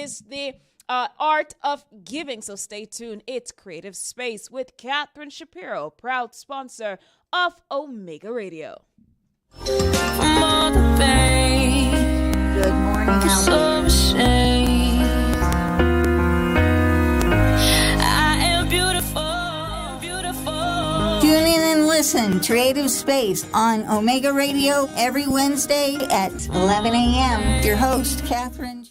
is the art of giving. So stay tuned. It's Creative Space with Catherine Shapiro, proud sponsor of Omega Radio. From all the pain, Good morning, it's so ashamed. I am beautiful, beautiful. Tune in and listen. Creative Space on Omega Radio every Wednesday at 11 a.m. Your host, Catherine.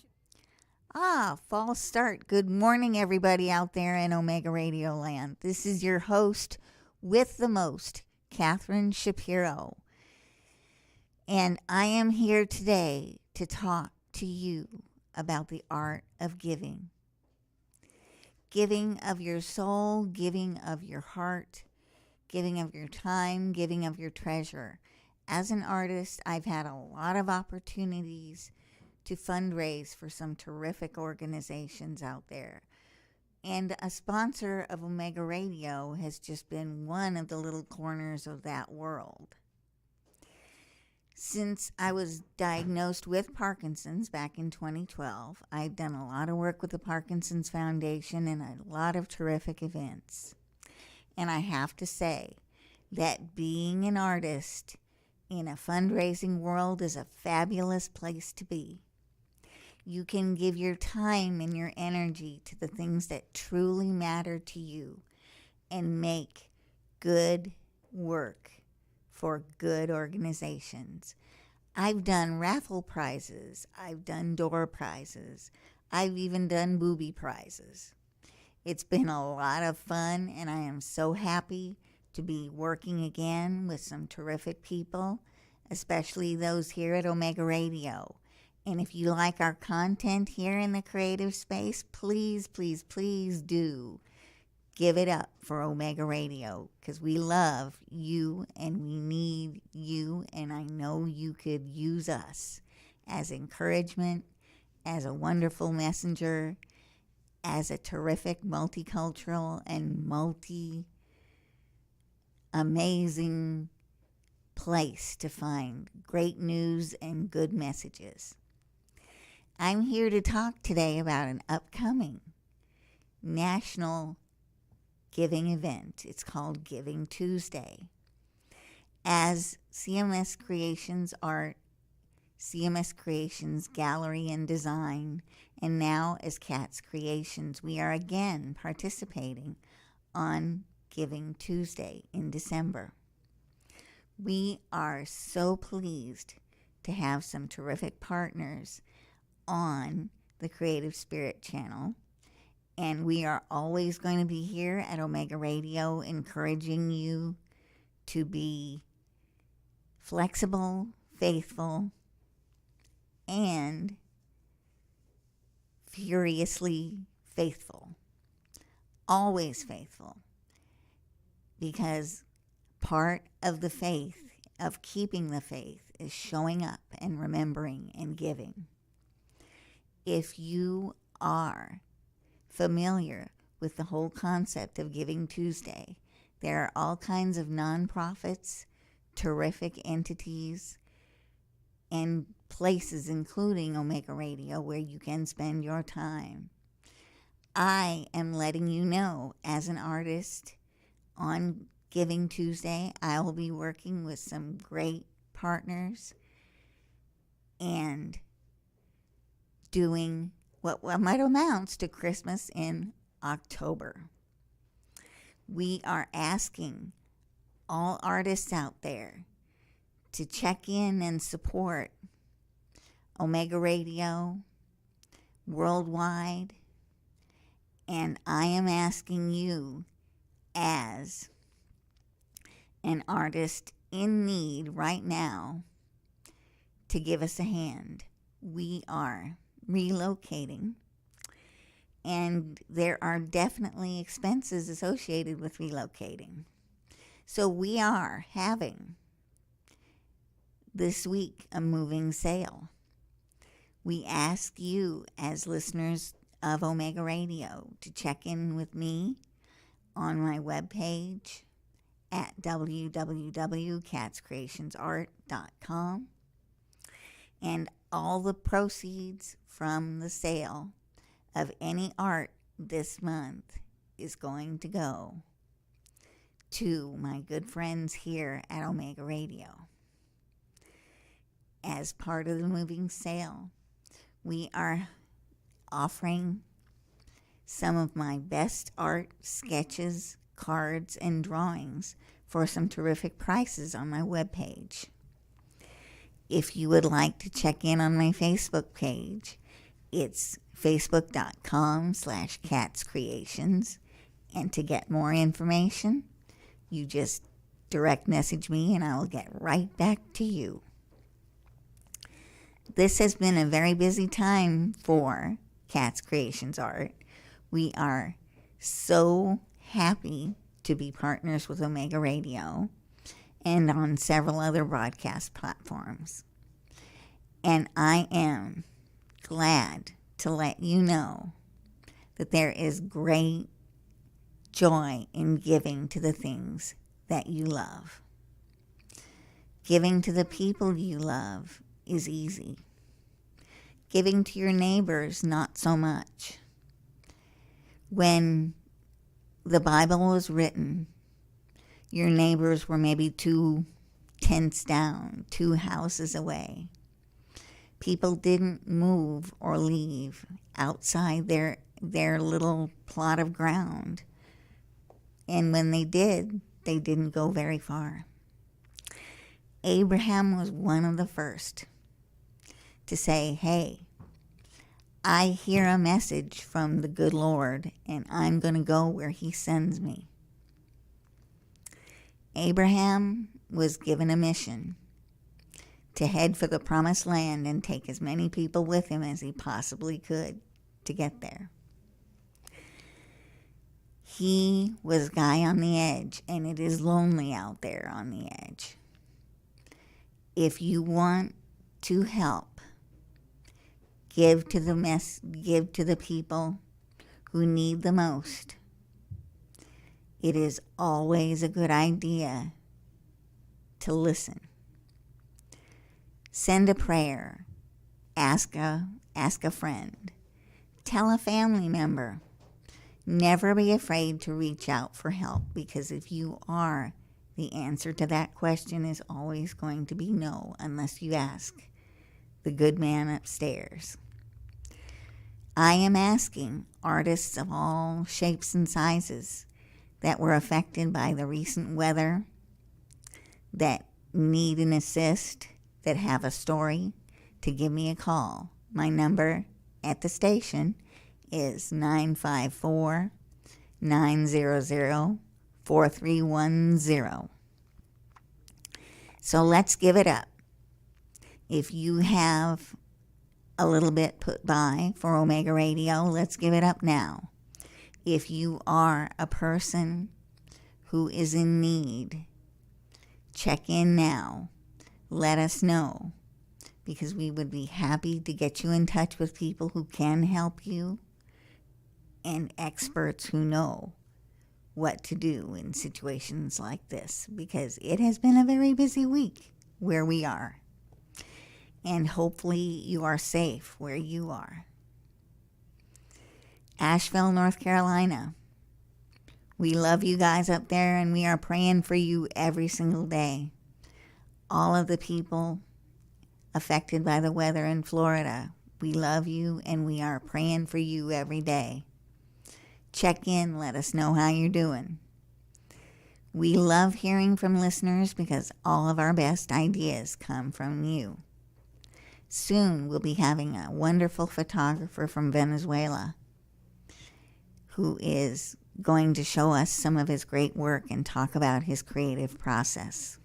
False start. Good morning, everybody out there in Omega Radio land. This is your host with the most, Catherine Shapiro. And I am here today to talk to you about the art of giving. Giving of your soul, giving of your heart, giving of your time, giving of your treasure. As an artist, I've had a lot of opportunities to fundraise for some terrific organizations out there. And a sponsor of Omega Radio has just been one of the little corners of that world. Since I was diagnosed with Parkinson's back in 2012, I've done a lot of work with the Parkinson's Foundation and a lot of terrific events. And I have to say that being an artist in a fundraising world is a fabulous place to be. You can give your time and your energy to the things that truly matter to you and make good work for good organizations. I've done raffle prizes. I've done door prizes. I've even done booby prizes. It's been a lot of fun, and I am so happy to be working again with some terrific people, especially those here at Omega Radio. And if you like our content here in the creative space, please, please, please do give it up for Omega Radio, because we love you and we need you, and I know you could use us as encouragement, as a wonderful messenger, as a terrific multicultural and amazing place to find great news and good messages. I'm here to talk today about an upcoming national giving event. It's called Giving Tuesday. As CMS Creations Art, CMS Creations Gallery and Design, and now as Cat's Creations, we are again participating on Giving Tuesday in December. We are so pleased to have some terrific partners on the Creative Spirit channel, and we are always going to be here at Omega Radio encouraging you to be flexible, faithful, and furiously faithful. Always faithful, because part of the faith, of keeping the faith, is showing up and remembering and giving. If you are familiar with the whole concept of Giving Tuesday, there are all kinds of nonprofits, terrific entities, and places, including Omega Radio, where you can spend your time. I am letting you know, as an artist, on Giving Tuesday, I will be working with some great partners and doing what might amount to Christmas in October. We are asking all artists out there to check in and support Omega Radio worldwide, and I am asking you, as an artist in need right now, to give us a hand. We are relocating, and there are definitely expenses associated with relocating. So we are having this week a moving sale. We ask you, as listeners of Omega Radio, to check in with me on my webpage at www.catscreationsart.com, and all the proceeds from the sale of any art this month is going to go to my good friends here at Omega Radio. As part of the moving sale, we are offering some of my best art, sketches, cards, and drawings for some terrific prices on my webpage. If you would like to check in on my Facebook page, it's facebook.com/catscreations. And to get more information, you just direct message me and I will get right back to you. This has been a very busy time for Cats Creations Art. We are so happy to be partners with Omega Radio and on several other broadcast platforms. And I am glad to let you know that there is great joy in giving to the things that you love. Giving to the people you love is easy. Giving to your neighbors, not so much. When the Bible was written, your neighbors were maybe 2 tents down, 2 houses away. People didn't move or leave outside their little plot of ground. And when they did, they didn't go very far. Abraham was one of the first to say, hey, I hear a message from the good Lord, and I'm going to go where he sends me. Abraham was given a mission to head for the promised land and take as many people with him as he possibly could to get there. He was a guy on the edge, and it is lonely out there on the edge. If you want to help, give to the people who need the most. It is always a good idea to listen. Send a prayer. Ask a friend. Tell a family member. Never be afraid to reach out for help, because if you are, the answer to that question is always going to be no, unless you ask the good man upstairs. I am asking artists of all shapes and sizes that were affected by the recent weather, that need an assist, that have a story, to give me a call. My number at the station is 954-900-4310. So let's give it up. If you have a little bit put by for Omega Radio, let's give it up now. If you are a person who is in need, check in now. Let us know, because we would be happy to get you in touch with people who can help you and experts who know what to do in situations like this, because it has been a very busy week where we are. And hopefully you are safe where you are. Asheville, North Carolina. We love you guys up there, and we are praying for you every single day. All of the people affected by the weather in Florida, we love you, and we are praying for you every day. Check in, let us know how you're doing. We love hearing from listeners, because all of our best ideas come from you. Soon we'll be having a wonderful photographer from Venezuela who is going to show us some of his great work and talk about his creative process.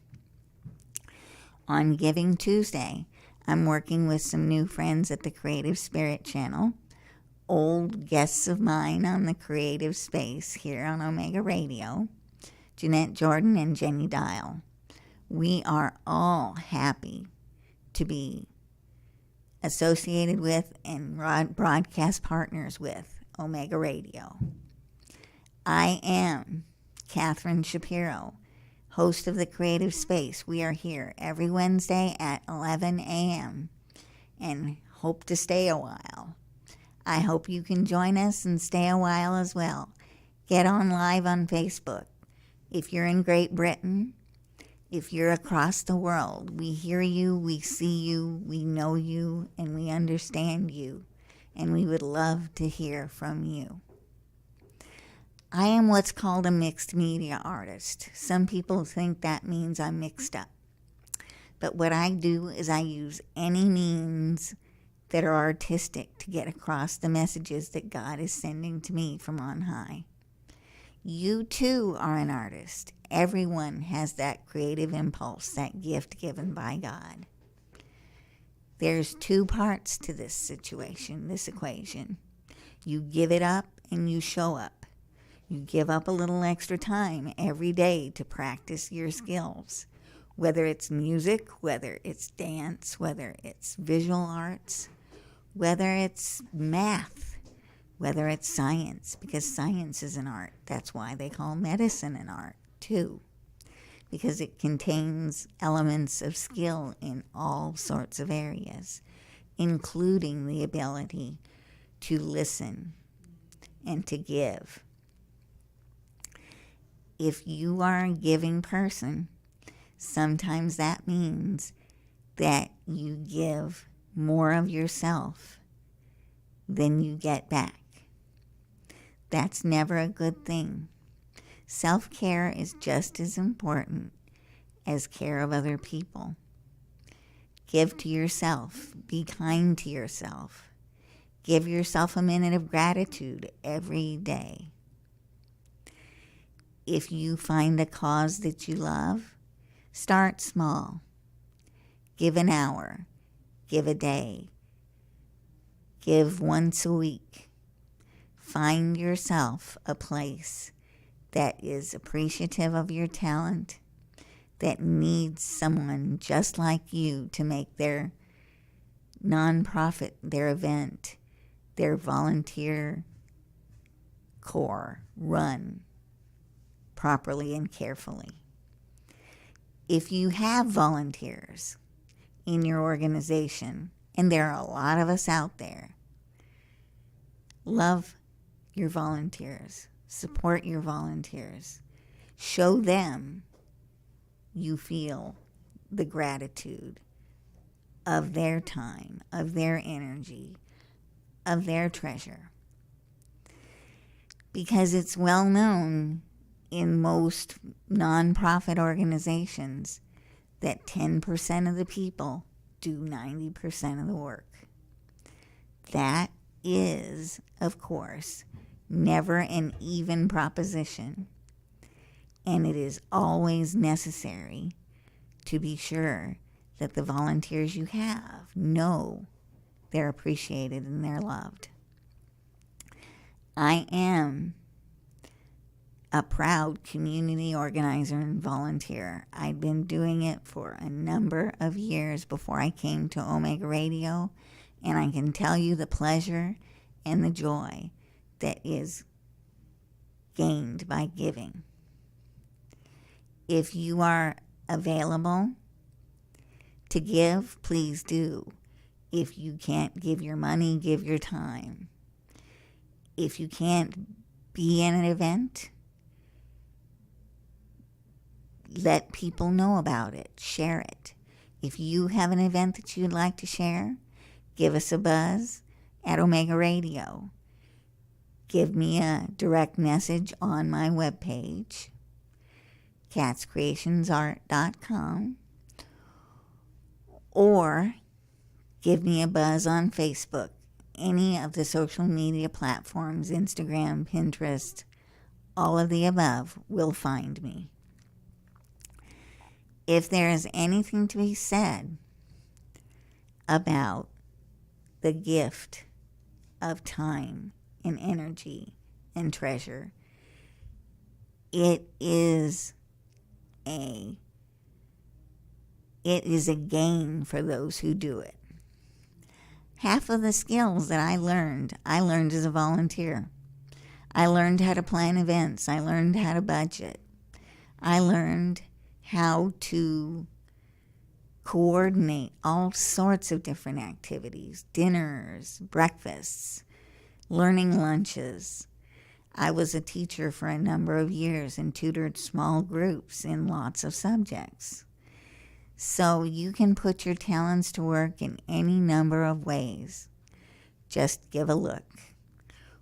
On Giving Tuesday, I'm working with some new friends at the Creative Spirit channel, old guests of mine on the creative space here on Omega Radio, Jeanette Jordan and Jenny Dial. We are all happy to be associated with and broadcast partners with Omega Radio. I am Catherine Shapiro, host of the Creative Space. We are here every Wednesday at 11 a.m. and hope to stay a while. I hope you can join us and stay a while as well. Get on live on Facebook. If you're in Great Britain, if you're across the world, we hear you, we see you, we know you, and we understand you, and we would love to hear from you. I am what's called a mixed media artist. Some people think that means I'm mixed up. But what I do is I use any means that are artistic to get across the messages that God is sending to me from on high. You too are an artist. Everyone has that creative impulse, that gift given by God. There's two parts to this situation, this equation. You give it up and you show up. You give up a little extra time every day to practice your skills, whether it's music, whether it's dance, whether it's visual arts, whether it's math, whether it's science, because science is an art. That's why they call medicine an art, too, because it contains elements of skill in all sorts of areas, including the ability to listen and to give. If you are a giving person, sometimes that means that you give more of yourself than you get back. That's never a good thing. Self-care is just as important as care of other people. Give to yourself. Be kind to yourself. Give yourself a minute of gratitude every day. If you find a cause that you love, start small. Give an hour. Give a day. Give once a week. Find yourself a place that is appreciative of your talent, that needs someone just like you to make their nonprofit, their event, their volunteer corps run properly and carefully. If you have volunteers in your organization, and there are a lot of us out there, love your volunteers, support your volunteers, show them you feel the gratitude of their time, of their energy, of their treasure. Because it's well known in most nonprofit organizations that 10% of the people do 90% of the work. That is, of course, never an even proposition, and it is always necessary to be sure that the volunteers you have know they're appreciated and they're loved. I am a proud community organizer and volunteer. I'd been doing it for a number of years before I came to Omega Radio, and I can tell you the pleasure and the joy that is gained by giving. If you are available to give, please do. If you can't give your money, give your time. If you can't be in an event, let people know about it. Share it. If you have an event that you'd like to share, give us a buzz at Omega Radio. Give me a direct message on my webpage, catscreationsart.com, or give me a buzz on Facebook, any of the social media platforms, Instagram, Pinterest, all of the above will find me. If there is anything to be said about the gift of time and energy and treasure, it is a gain for those who do it. Half of the skills that I learned as a volunteer. I learned how to plan events. I learned how to budget. I learned how to coordinate all sorts of different activities, dinners, breakfasts, learning lunches. I was a teacher for a number of years and tutored small groups in lots of subjects. So you can put your talents to work in any number of ways. Just give a look.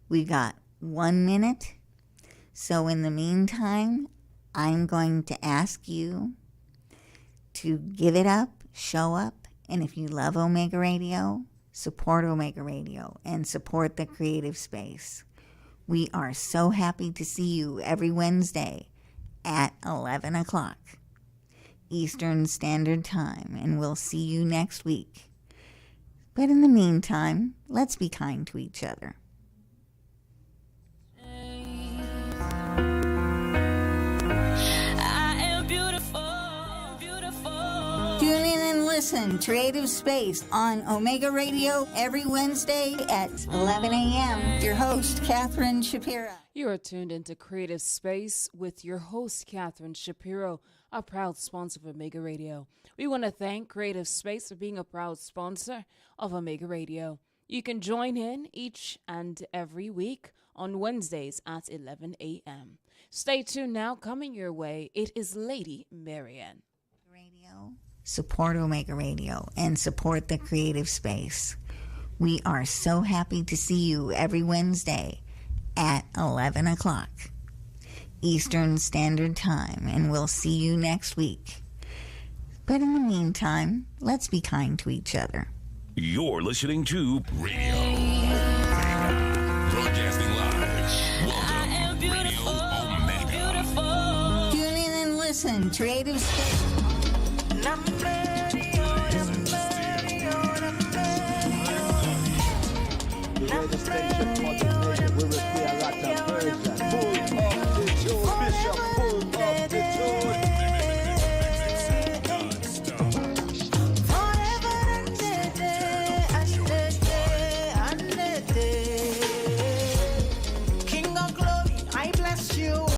We got 1 minute. So in the meantime, I'm going to ask you to give it up, show up, and if you love Omega Radio, support Omega Radio and support the creative space. We are so happy to see you every Wednesday at 11 o'clock Eastern Standard Time, and we'll see you next week. But in the meantime, let's be kind to each other. Tune in and listen. Creative Space on Omega Radio every Wednesday at 11 a.m. Your host, Catherine Shapiro. You are tuned into Creative Space with your host, Catherine Shapiro, a proud sponsor of Omega Radio. We want to thank Creative Space for being a proud sponsor of Omega Radio. You can join in each and every week on Wednesdays at 11 a.m. Stay tuned now. Coming your way, it is Lady Marianne. Radio. Support Omega Radio and support the creative space. We are so happy to see you every Wednesday at 11 o'clock Eastern Standard Time, and we'll see you next week. But in the meantime, let's be kind to each other. You're listening to Radio Broadcasting Live. Welcome, Radio Omega. Tune in and listen. Creative Space. The station motivated, we will see a lot of version.